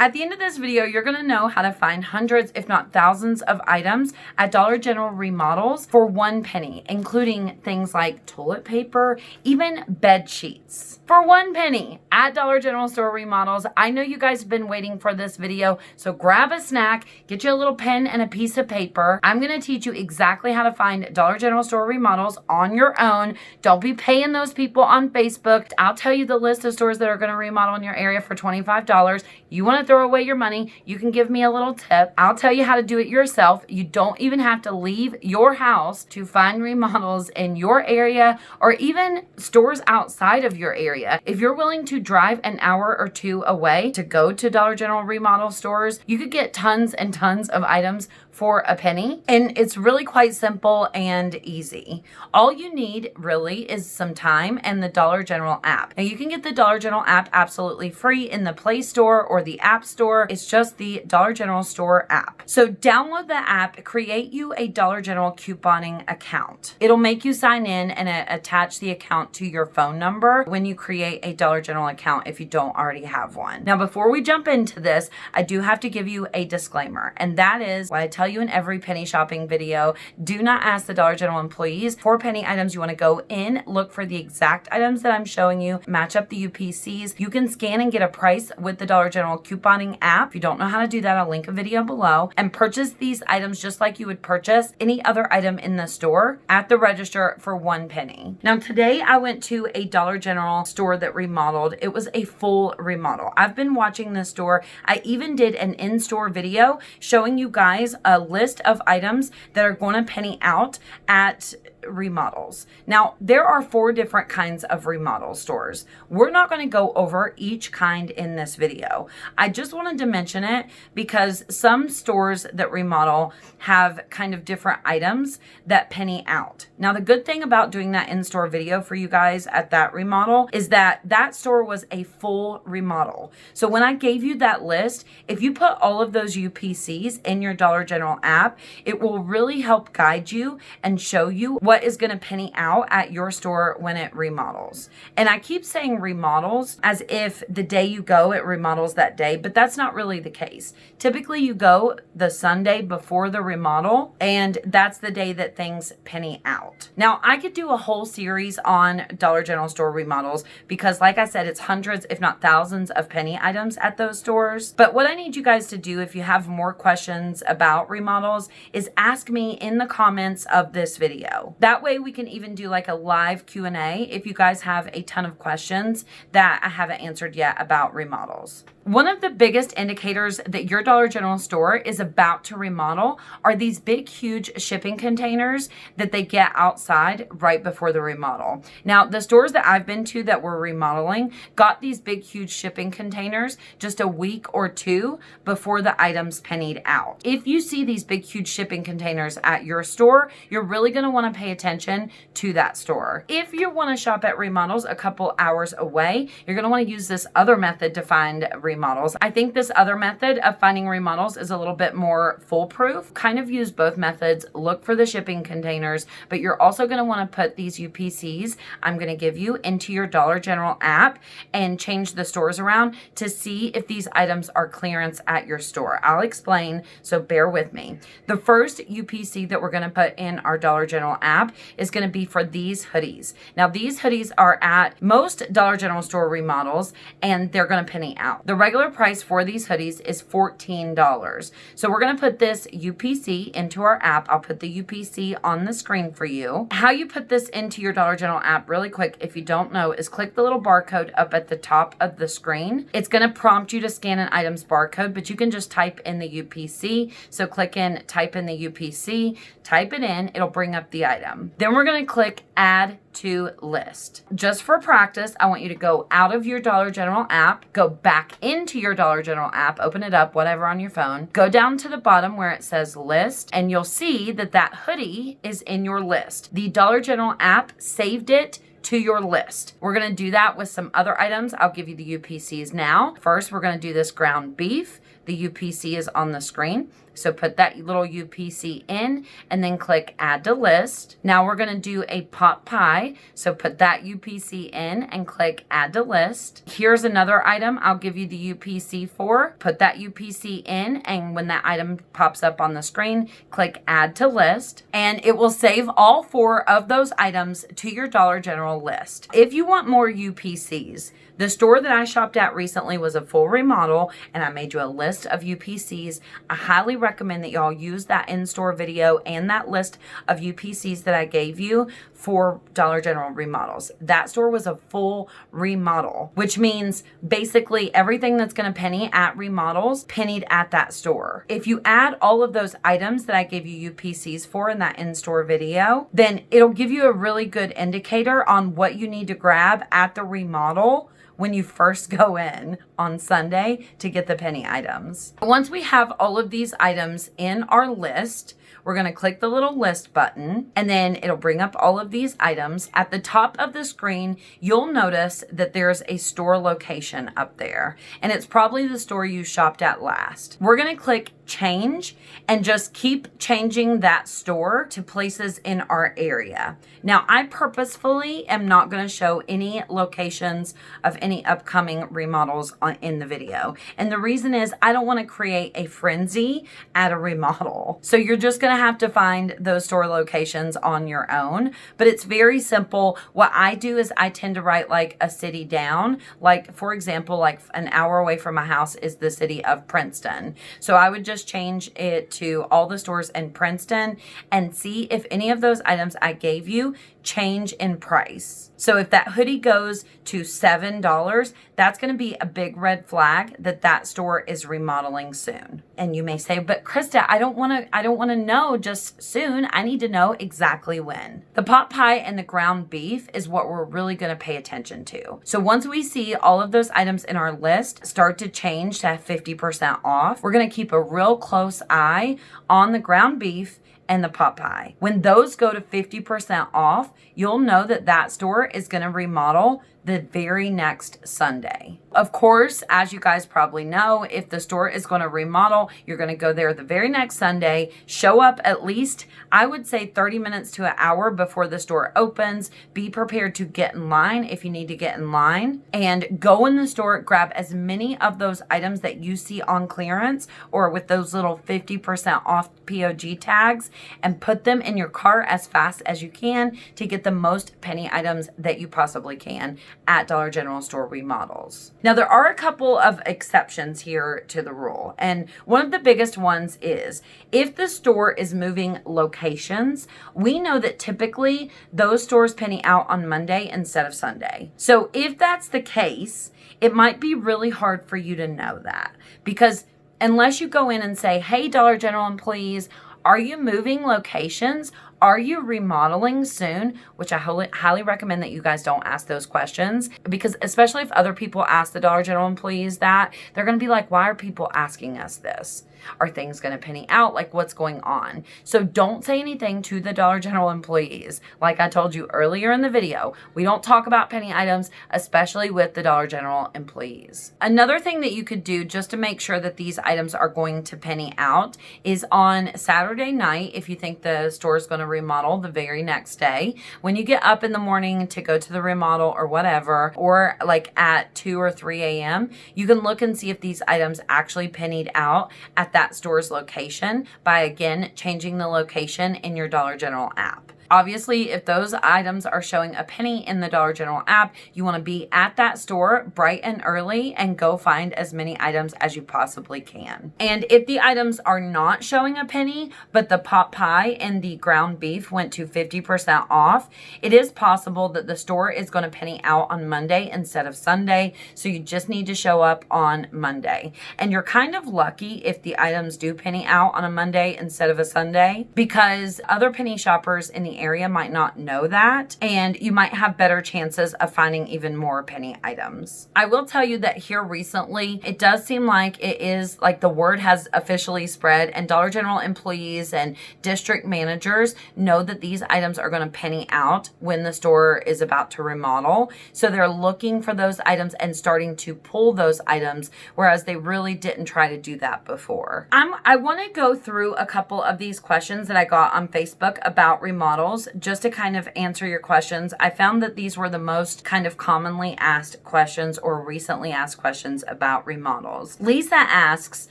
At the end of this video, you're gonna know how to find hundreds, if not thousands of items at Dollar General remodels for 1 penny, including things like toilet paper, even bed sheets. For 1 penny at Dollar General store remodels. I know you guys have been waiting for this video, so grab a snack, get you a little pen and a piece of paper. I'm gonna teach you exactly how to find Dollar General store remodels on your own. Don't be paying those people on Facebook. I'll tell you the list of stores that are gonna remodel in your area for $25. You wanna throw away your money, you can give me a little tip. I'll tell you how to do it yourself. You don't even have to leave your house to find remodels in your area or even stores outside of your area. If you're willing to drive an hour or two away to go to Dollar General remodel stores, you could get tons and tons of items for a penny. And it's really quite simple and easy. All you need really is some time and the Dollar General app. Now you can get the Dollar General app absolutely free in the Play Store or the App Store. It's just the Dollar General Store app. So download the app, create you a Dollar General couponing account. It'll make you sign in and attach the account to your phone number when you create a Dollar General account if you don't already have one. Now before we jump into this, I do have to give you a disclaimer, and that is what I tell you in every penny shopping video. Do not ask the Dollar General employees for penny items. You want to go in, look for the exact items that I'm showing you, match up the UPCs. You can scan and get a price with the Dollar General couponing app. If you don't know how to do that, I'll link a video below, and purchase these items just like you would purchase any other item in the store at the register for 1 penny. Now today I went to a Dollar General store that remodeled. It was a full remodel. I've been watching this store. I even did an in-store video showing you guys a list of items that are going to penny out at remodels. Now, there are 4 different kinds of remodel stores. We're not going to go over each kind in this video. I just wanted to mention it because some stores that remodel have kind of different items that penny out. Now, the good thing about doing that in-store video for you guys at that remodel is that that store was a full remodel. So when I gave you that list, if you put all of those UPCs in your Dollar General app, it will really help guide you and show you what is going to penny out at your store when it remodels. And I keep saying remodels as if the day you go, it remodels that day, but that's not really the case. Typically you go the Sunday before the remodel, and that's the day that things penny out. Now I could do a whole series on Dollar General store remodels because like I said, it's hundreds, if not thousands of penny items at those stores. But what I need you guys to do if you have more questions about remodels is ask me in the comments of this video. That way we can even do like a live Q&A if you guys have a ton of questions that I haven't answered yet about remodels. One of the biggest indicators that your Dollar General store is about to remodel are these big, huge shipping containers that they get outside right before the remodel. Now, the stores that I've been to that were remodeling got these big, huge shipping containers just a week or 2 before the items pennied out. If you see these big, huge shipping containers at your store, you're really going to want to pay attention to that store. If you want to shop at remodels a couple hours away, you're going to want to use this other method to find remodels. I think this other method of finding remodels is a little bit more foolproof. Kind of use both methods. Look for the shipping containers, but you're also going to want to put these UPCs I'm going to give you into your Dollar General app and change the stores around to see if these items are clearance at your store. I'll explain, so bear with me. The first UPC that we're going to put in our Dollar General app is going to be for these hoodies. Now, these hoodies are at most Dollar General store remodels, and they're going to penny out. The regular price for these hoodies is $14. So we're going to put this UPC into our app. I'll put the UPC on the screen for you. How you put this into your Dollar General app really quick, if you don't know, is click the little barcode up at the top of the screen. It's going to prompt you to scan an item's barcode, but you can just type in the UPC. So click in, type in the UPC, type it in, it'll bring up the item. Then we're going to click add to list. Just for practice, I want you to go out of your Dollar General app, go back into your Dollar General app, open it up, whatever on your phone, go down to the bottom where it says list, and you'll see that that hoodie is in your list. The Dollar General app saved it to your list. We're going to do that with some other items. I'll give you the UPCs now. First, we're going to do this ground beef. The UPC is on the screen. So put that little UPC in and then click add to list. Now we're going to do a pot pie. So put that UPC in and click add to list. Here's another item I'll give you the UPC for. Put that UPC in, and when that item pops up on the screen, click add to list, and it will save all 4 of those items to your Dollar General list. If you want more UPCs, the store that I shopped at recently was a full remodel, and I made you a list of UPCs. I highly recommend that y'all use that in-store video and that list of UPCs that I gave you for Dollar General remodels. That store was a full remodel, which means basically everything that's going to penny at remodels pennied at that store. If you add all of those items that I gave you UPCs for in that in-store video, then it'll give you a really good indicator on what you need to grab at the remodel when you first go in on Sunday to get the penny items. Once we have all of these items in our list, we're going to click the little list button, and then it'll bring up all of these items. At the top of the screen, you'll notice that there's a store location up there, and it's probably the store you shopped at last. We're going to click change and just keep changing that store to places in our area. Now, I purposefully am not going to show any locations of any upcoming remodels in the video. And the reason is I don't want to create a frenzy at a remodel. So you're just going to have to find those store locations on your own. But it's very simple. What I do is I tend to write like a city down. Like, for example, like an hour away from my house is the city of Princeton. So I would just change it to all the stores in Princeton and see if any of those items I gave you change in price. So if that hoodie goes to $7, that's going to be a big red flag that that store is remodeling soon. And you may say, but Christa, I don't want to know just soon. I need to know exactly when. The pot pie and the ground beef is what we're really going to pay attention to. So once we see all of those items in our list start to change to 50% off, we're going to keep a real close eye on the ground beef and the pot pie. When those go to 50% off, you'll know that that store is going to remodel the very next Sunday. Of course, as you guys probably know, if the store is going to remodel, you're going to go there the very next Sunday, show up at least, I would say 30 minutes to an hour before the store opens. Be prepared to get in line if you need to get in line, and go in the store, grab as many of those items that you see on clearance or with those little 50% off POG tags, and put them in your car as fast as you can to get the most penny items that you possibly can at Dollar General store remodels. Now, there are a couple of exceptions here to the rule, and one of the biggest ones is if the store is moving locations, we know that typically those stores penny out on Monday instead of Sunday. So if that's the case, it might be really hard for you to know that, because unless you go in and say, hey, Dollar General employees, are you moving locations? Are you remodeling soon? Which I highly recommend that you guys don't ask those questions, because especially if other people ask the Dollar General employees that, they're going to be like, why are people asking us this? Are things going to penny out? Like, what's going on? So don't say anything to the Dollar General employees. Like I told you earlier in the video, we don't talk about penny items, especially with the Dollar General employees. Another thing that you could do just to make sure that these items are going to penny out is on Saturday night, if you think the store is going to remodel the very next day, when you get up in the morning to go to the remodel or whatever, or like at 2 or 3 a.m., you can look and see if these items actually pennied out at that store's location by, again, changing the location in your Dollar General app. Obviously, if those items are showing a penny in the Dollar General app, you want to be at that store bright and early and go find as many items as you possibly can. And if the items are not showing a penny, but the pot pie and the ground beef went to 50% off, it is possible that the store is going to penny out on Monday instead of Sunday. So you just need to show up on Monday. And you're kind of lucky if the items do penny out on a Monday instead of a Sunday, because other penny shoppers in the the area might not know that, and you might have better chances of finding even more penny items. I will tell you that here recently, it does seem like it is like the word has officially spread, and Dollar General employees and district managers know that these items are going to penny out when the store is about to remodel. So they're looking for those items and starting to pull those items, whereas they really didn't try to do that before. I want to go through a couple of these questions that I got on Facebook about remodels just to kind of answer your questions. I found that these were the most kind of commonly asked questions or recently asked questions about remodels. Lisa asks,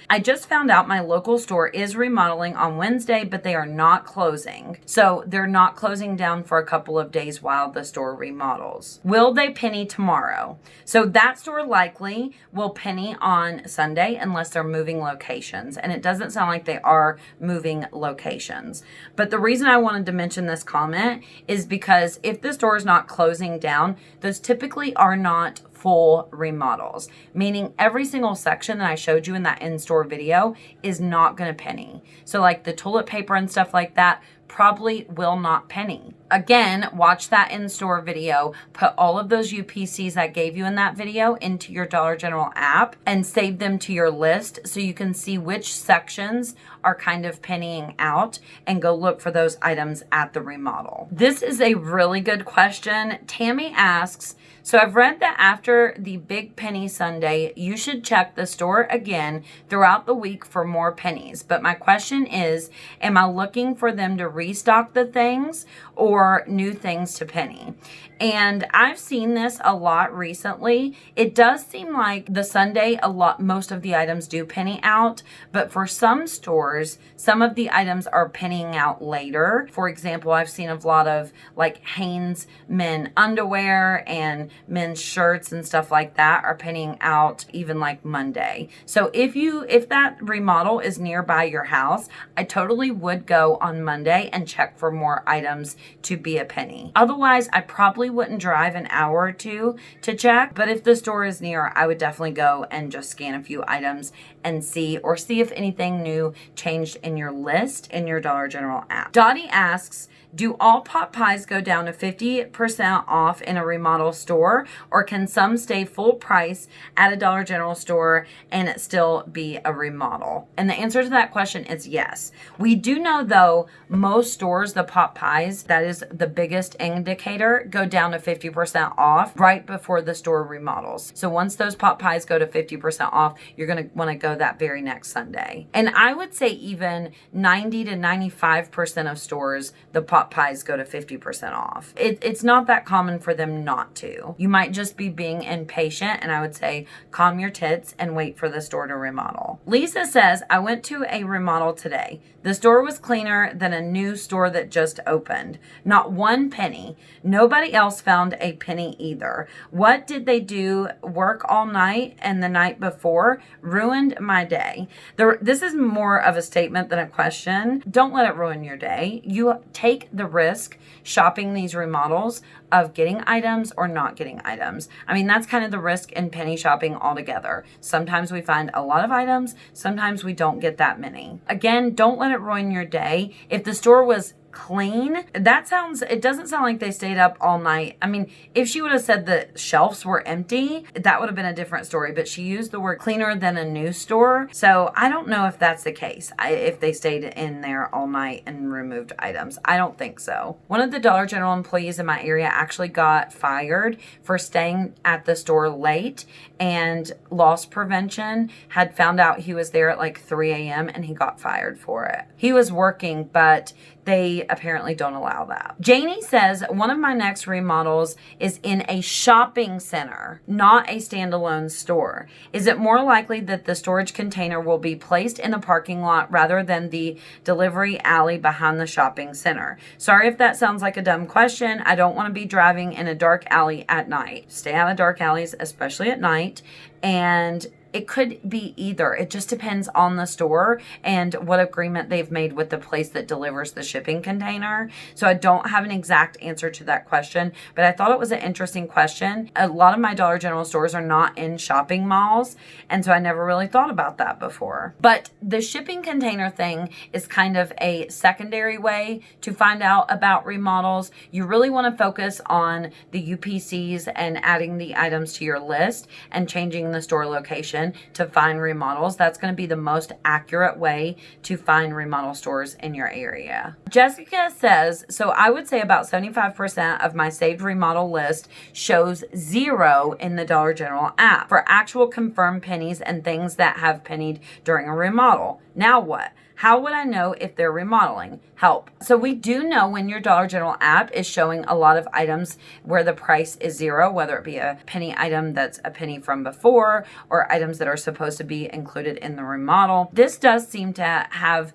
I just found out my local store is remodeling on Wednesday, but they are not closing. So they're not closing down for a couple of days while the store remodels. Will they penny tomorrow? So that store likely will penny on Sunday unless they're moving locations. And it doesn't sound like they are moving locations. But the reason I wanted to mention this comment is because if the store is not closing down, those typically are not full remodels, meaning every single section that I showed you in that in-store video is not going to penny. So like the toilet paper and stuff like that probably will not penny. Again, watch that in-store video, put all of those UPCs I gave you in that video into your Dollar General app and save them to your list so you can see which sections are kind of pennying out and go look for those items at the remodel. This is a really good question. Tammy asks, so I've read that after the Big Penny Sunday, you should check the store again throughout the week for more pennies. But my question is, am I looking for them to restock the things or new things to penny? And I've seen this a lot recently. It does seem like the Sunday, most of the items do penny out, but for some stores, some of the items are pennying out later. For example, I've seen a lot of like Hanes men underwear and men's shirts and stuff like that are pennying out even like Monday. So if that remodel is nearby your house, I totally would go on Monday and check for more items to be a penny. Otherwise, I probably wouldn't drive an hour or two to check, but if the store is near, I would definitely go and just scan a few items and see if anything new changed in your list in your Dollar General app. Dottie asks, do all pot pies go down to 50% off in a remodel store, or can some stay full price at a Dollar General store and it still be a remodel? And the answer to that question is yes. We do know though, most stores, the pot pies, that is the biggest indicator, go down to 50% off right before the store remodels. So once those pot pies go to 50% off, you're going to want to go that very next Sunday. And I would say even 90 to 95% of stores, the pot pies go to 50% off. It's not that common for them not to. You might just be being impatient, and I would say calm your tits and wait for the store to remodel. Lisa says, I went to a remodel today. The store was cleaner than a new store that just opened. Not one penny. Nobody else found a penny either. What did they do? Work all night and the night before? Ruined my day. This is more of a statement than a question. Don't let it ruin your day. You take the risk shopping these remodels of getting items or not getting items. I mean, that's kind of the risk in penny shopping altogether. Sometimes we find a lot of items, sometimes we don't get that many. Again, don't let it ruin your day. If the store was clean, it doesn't sound like they stayed up all night. I mean, if she would have said the shelves were empty, that would have been a different story, but she used the word cleaner than a new store. So I don't know if that's the case. If they stayed in there all night and removed items, I don't think so. One of the Dollar General employees in my area actually got fired for staying at the store late, and loss prevention had found out he was there at like 3 a.m. and he got fired for it. He was working, but they apparently don't allow that. Janie says, one of my next remodels is in a shopping center, not a standalone store. Is it more likely that the storage container will be placed in the parking lot rather than the delivery alley behind the shopping center? Sorry if that sounds like a dumb question. I don't want to be driving in a dark alley at night. Stay out of dark alleys, especially at night. And It could be either. It just depends on the store and what agreement they've made with the place that delivers the shipping container. So I don't have an exact answer to that question, but I thought it was an interesting question. A lot of my Dollar General stores are not in shopping malls, and so I never really thought about that before. But the shipping container thing is kind of a secondary way to find out about remodels. You really want to focus on the UPCs and adding the items to your list and changing the store location to find remodels. That's going to be the most accurate way to find remodel stores in your area. Jessica says, so I would say about 75% of my saved remodel list shows 0 in the Dollar General app for actual confirmed pennies and things that have pennied during a remodel. Now what? How would I know if they're remodeling? Help. So we do know when your Dollar General app is showing a lot of items where the price is 0, whether it be a penny item that's a penny from before or items that are supposed to be included in the remodel. This does seem to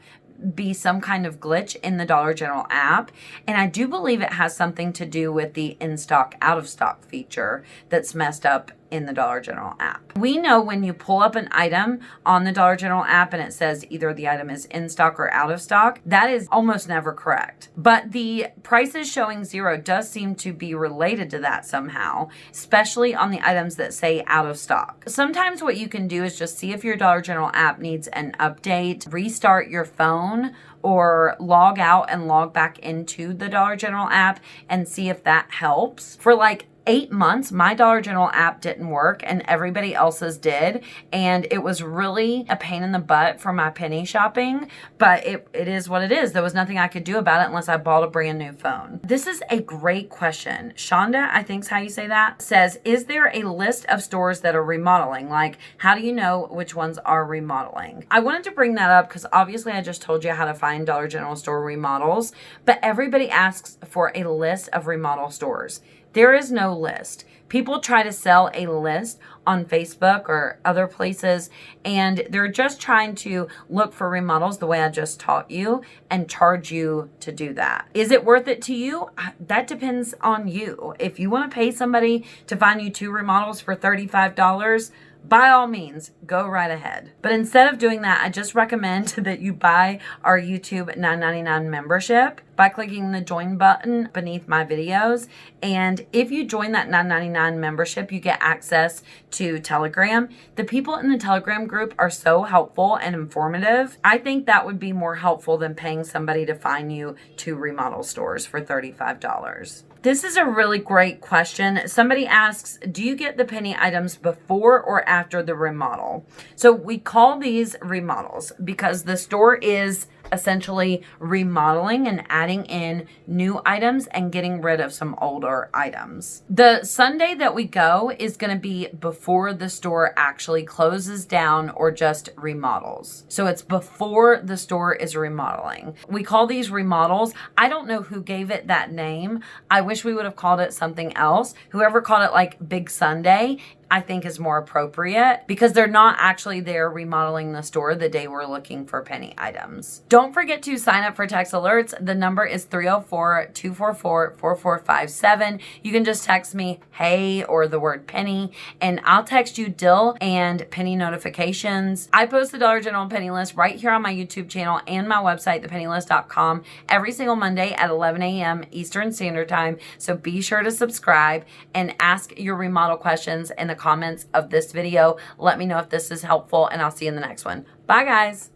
be some kind of glitch in the Dollar General app, and I do believe it has something to do with the in-stock, out-of-stock feature that's messed up in the Dollar General app. We know when you pull up an item on the Dollar General app and it says either the item is in stock or out of stock, that is almost never correct. But the prices showing 0 does seem to be related to that somehow, especially on the items that say out of stock. Sometimes what you can do is just see if your Dollar General app needs an update, restart your phone, or log out and log back into the Dollar General app and see if that helps. For like 8 months, my Dollar General app didn't work and everybody else's did. And it was really a pain in the butt for my penny shopping, but it is what it is. There was nothing I could do about it unless I bought a brand new phone. This is a great question. Shonda, I think is how you say that, says, is there a list of stores that are remodeling? Like, how do you know which ones are remodeling? I wanted to bring that up because obviously I just told you how to find Dollar General store remodels, but everybody asks for a list of remodel stores. There is no list. People try to sell a list on Facebook or other places, and they're just trying to look for remodels the way I just taught you and charge you to do that. Is it worth it to you? That depends on you. If you want to pay somebody to find you 2 remodels for $35, by all means, go right ahead. But instead of doing that, I just recommend that you buy our YouTube $9.99 membership by clicking the join button beneath my videos. And if you join that $9.99 membership, you get access to Telegram. The people in the Telegram group are so helpful and informative. I think that would be more helpful than paying somebody to find you 2 remodel stores for $35. This is a really great question. Somebody asks, do you get the penny items before or after the remodel? So we call these remodels because the store is essentially remodeling and adding in new items and getting rid of some older items. The Sunday that we go is going to be before the store actually closes down or just remodels. So it's before the store is remodeling. We call these remodels. I don't know who gave it that name. I wish we would have called it something else. Whoever called it like Big Sunday, I think is more appropriate because they're not actually there remodeling the store the day we're looking for penny items. Don't forget to sign up for text alerts. The number is 304-244-4457. You can just text me, hey, or the word penny, and I'll text you dill and penny notifications. I post the Dollar General penny list right here on my YouTube channel and my website, thepennylist.com, every single Monday at 11 a.m. Eastern Standard Time. So be sure to subscribe and ask your remodel questions in the comments of this video. Let me know if this is helpful, and I'll see you in the next one. Bye, guys.